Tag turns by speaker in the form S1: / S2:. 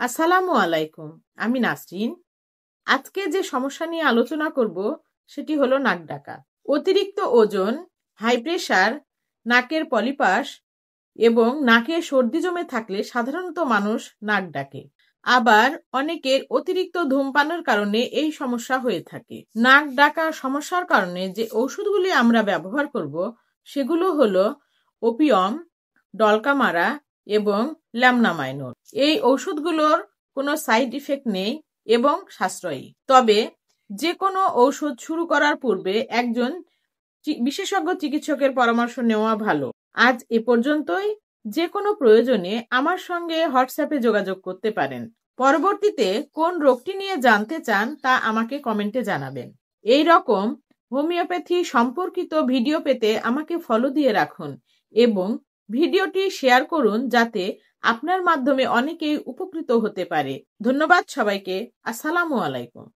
S1: আসসালামু আলাইকুম। আমি নাসরিন। আজকে যে সমস্যা নিয়ে আলোচনা করব সেটি হলো নাক ডাকা। অতিরিক্ত ওজন, হাই প্রেশার, নাকের পলিপাস এবং নাকে সর্দি জমে থাকলে সাধারণত মানুষ নাক ডাকে। আবার অনেকের অতিরিক্ত ধূমপানের কারণে এই সমস্যা হয়ে থাকে। নাক ডাকা সমস্যার কারণে যে ঔষধগুলি আমরা ব্যবহার করব সেগুলো হলো ওপিয়াম, ডলকামারা এবং ল্যামনামাইনর। এই ঔষধগুলোর কোনো সাইড ইফেক্ট নেই এবং সাশ্রয়ী। তবে যে কোনো ঔষধ শুরু করার পূর্বে একজন বিশেষজ্ঞ চিকিৎসকের পরামর্শ নেওয়া ভালো। আজ এ পর্যন্তই। যে কোনো প্রয়োজনে আমার সঙ্গে হোয়াটসঅ্যাপে যোগাযোগ করতে পারেন। পরবর্তীতে কোন রোগটি নিয়ে জানতে চান তা আমাকে কমেন্টে জানাবেন। এই রকম হোমিওপ্যাথি সম্পর্কিত ভিডিও পেতে আমাকে ফলো দিয়ে রাখুন এবং ভিডিওটি শেয়ার করুন যাতে আপনার মাধ্যমে অনেকেই উপকৃত হতে পারে। ধন্যবাদ সবাইকে। আসসালামু আলাইকুম।